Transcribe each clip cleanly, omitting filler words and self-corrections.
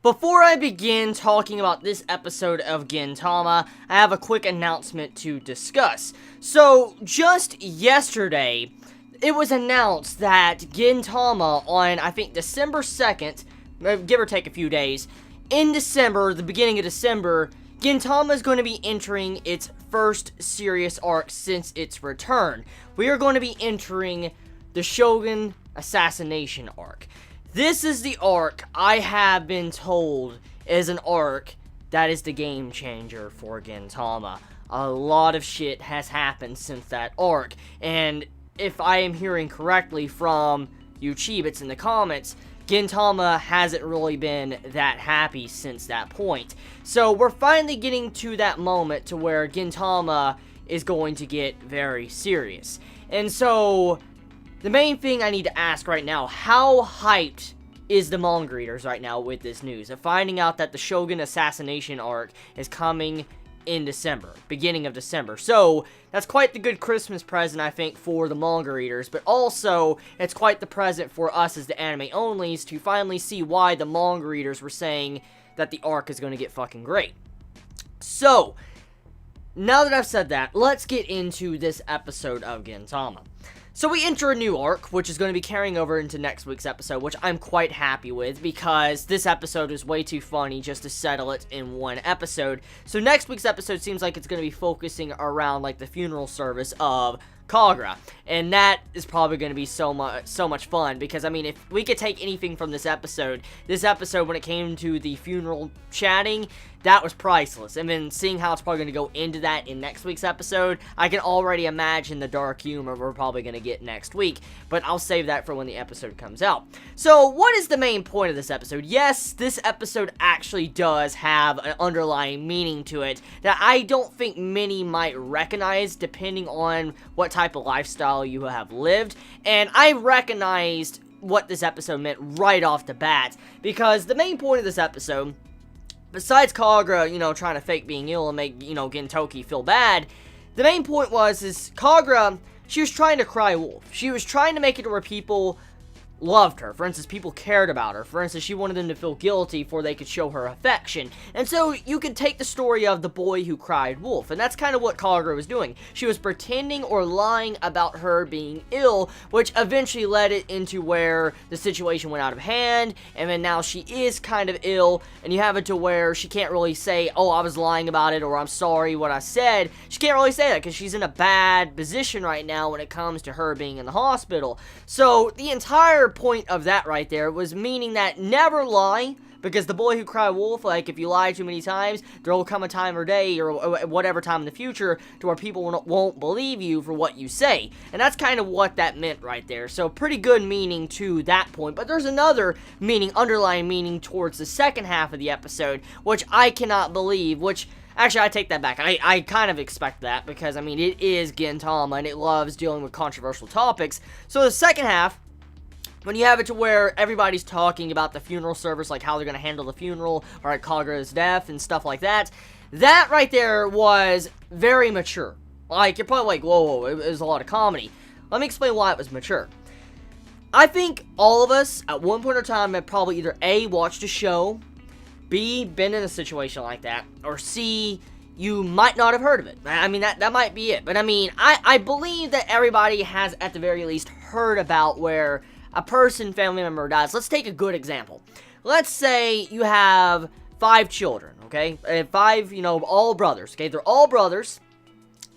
Before I begin talking about this episode of Gintama, I have a quick announcement to discuss. So, just yesterday, it was announced that Gintama on, I think, December 2nd, give or take a few days, in December, the beginning of December, Gintama is going to be entering its first serious arc since its return. We are going to be entering the Shogun Assassination Arc. This is the arc I have been told is an arc that is the game changer for Gintama. A lot of shit has happened since that arc, and if I am hearing correctly from you Chibits in the comments, Gintama hasn't really been that happy since that point. So we're finally getting to that moment to where Gintama is going to get very serious. And so the main thing I need to ask right now, how hyped is the manga readers right now with this news of finding out that the Shogun Assassination Arc is coming in December, beginning of December? So that's quite the good Christmas present, I think, for the manga readers, but also it's quite the present for us as the anime onlys to finally see why the manga readers were saying that the arc is going to get fucking great. So now that I've said that, let's get into this episode of Gintama. So we enter a new arc, which is going to be carrying over into next week's episode, which I'm quite happy with, because this episode is way too funny just to settle it in one episode. So next week's episode seems like it's going to be focusing around, like, the funeral service of Kagura, and that is probably going to be so much fun, because, I mean, if we could take anything from this episode, when it came to the funeral chatting, that was priceless. And then seeing how it's probably going to go into that in next week's episode, I can already imagine the dark humor we're probably going to get next week, but I'll save that for when the episode comes out. So, what is the main point of this episode? Yes, this episode actually does have an underlying meaning to it that I don't think many might recognize depending on what type of lifestyle you have lived, and I recognized what this episode meant right off the bat, because the main point of this episode, besides Kagura, trying to fake being ill and make, Gintoki feel bad, the main point is Kagura, she was trying to cry wolf. She was trying to make it to where people loved her. For instance, people cared about her. For instance, she wanted them to feel guilty before they could show her affection. And so you could take the story of the boy who cried wolf, and that's kind of what Kagura was doing. She was pretending or lying about her being ill, which eventually led it into where the situation went out of hand, and then now she is kind of ill, and you have it to where she can't really say, oh, I was lying about it, or I'm sorry what I said. She can't really say that because she's in a bad position right now when it comes to her being in the hospital. So the entire point of that right there was meaning that never lie, because the boy who cried wolf, like, if you lie too many times, there will come a time or day, or whatever time in the future, to where people won't believe you for what you say. And that's kind of what that meant right there. So pretty good meaning to that point. But there's another meaning, underlying meaning towards the second half of the episode, which I cannot believe, which actually, I take that back. I kind of expect that, because, I mean, it is Gintama, and it loves dealing with controversial topics. So the second half, when you have it to where everybody's talking about the funeral service, like how they're going to handle the funeral, or like Kagura's death, and stuff like that, that right there was very mature. Like, you're probably like, whoa, it was a lot of comedy. Let me explain why it was mature. I think all of us, at one point in time, have probably either A, watched a show, B, been in a situation like that, or C, you might not have heard of it. I mean, that might be it. But I mean, I believe that everybody has, at the very least, heard about where a family member dies. Let's take a good example. Let's say you have 5 children, okay? And 5, all brothers, okay? They're all brothers.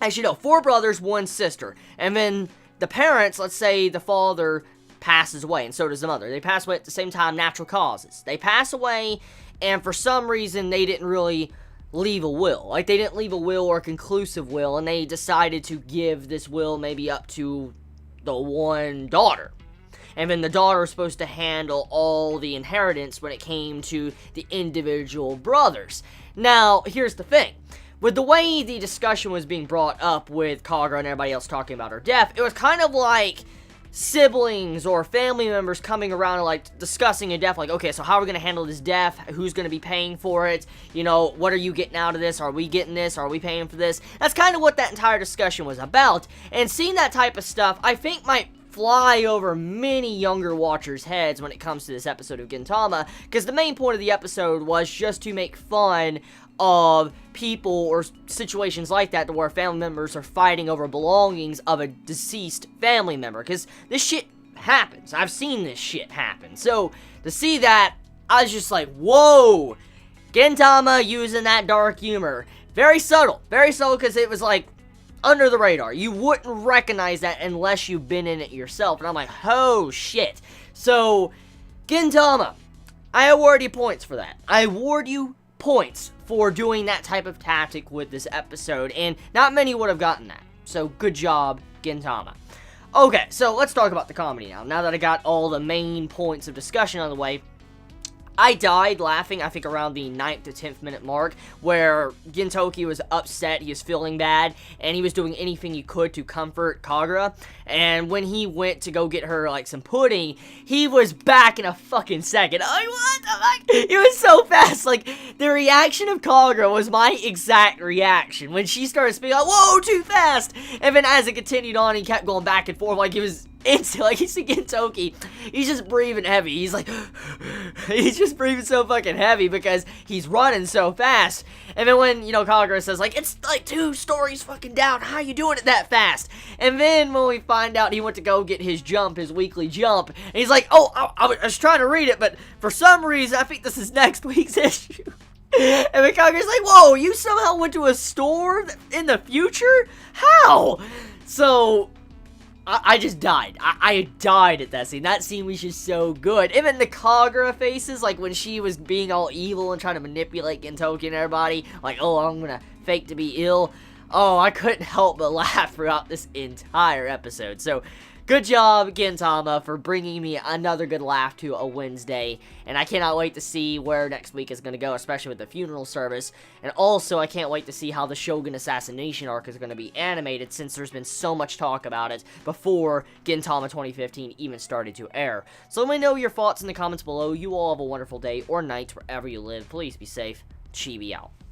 Actually, no, 4 brothers, 1 sister. And then the parents, let's say the father passes away, and so does the mother. They pass away at the same time, natural causes. They pass away, and for some reason, they didn't really leave a will. Like, they didn't leave a will or a conclusive will, and they decided to give this will maybe up to the one daughter. And then the daughter was supposed to handle all the inheritance when it came to the individual brothers. Now, here's the thing. With the way the discussion was being brought up with Kagura and everybody else talking about her death, it was kind of like siblings or family members coming around and, like, discussing a death, like, okay, so how are we going to handle this death? Who's going to be paying for it? What are you getting out of this? Are we getting this? Are we paying for this? That's kind of what that entire discussion was about. And seeing that type of stuff, I think might fly over many younger watchers' heads when it comes to this episode of Gintama, because the main point of the episode was just to make fun of people or situations like that to where family members are fighting over belongings of a deceased family member, because this shit happens. I've seen this shit happen. So, to see that, I was just like, whoa! Gintama using that dark humor. Very subtle, because it was like, under the radar. You wouldn't recognize that unless you've been in it yourself. And I'm like, oh shit. So, Gintama, I award you points for that. I award you points for doing that type of tactic with this episode. And not many would have gotten that. So, good job, Gintama. Okay, so let's talk about the comedy now. Now that I got all the main points of discussion on the way, I died laughing, I think, around the 9th to 10th minute mark, where Gintoki was upset, he was feeling bad, and he was doing anything he could to comfort Kagura, and when he went to go get her, like, some pudding, he was back in a fucking second. I'm like, what the fuck? It was so fast, like, the reaction of Kagura was my exact reaction. When she started speaking, like, whoa, too fast! And then as it continued on, he kept going back and forth, like, he was instant, like, you see Gintoki, he's just breathing heavy, he's like, he's just breathing so fucking heavy because he's running so fast, and then when, you know, Kagura says, like, it's like 2 stories fucking down, how you doing it that fast? And then when we find out he went to go get his jump, his weekly jump, and he's like, oh, I was trying to read it, but for some reason, I think this is next week's issue. And then Kagura's like, whoa, you somehow went to a store in the future? How? So, I just died. I died at that scene. That scene was just so good. Even the Kagura faces, like when she was being all evil and trying to manipulate Gintoki and everybody, like, oh, I'm gonna fake to be ill. Oh, I couldn't help but laugh throughout this entire episode. So, good job, Gintama, for bringing me another good laugh to a Wednesday. And I cannot wait to see where next week is going to go, especially with the funeral service. And also, I can't wait to see how the Shogun Assassination Arc is going to be animated, since there's been so much talk about it before Gintama 2015 even started to air. So let me know your thoughts in the comments below. You all have a wonderful day or night wherever you live. Please be safe. Chibi out.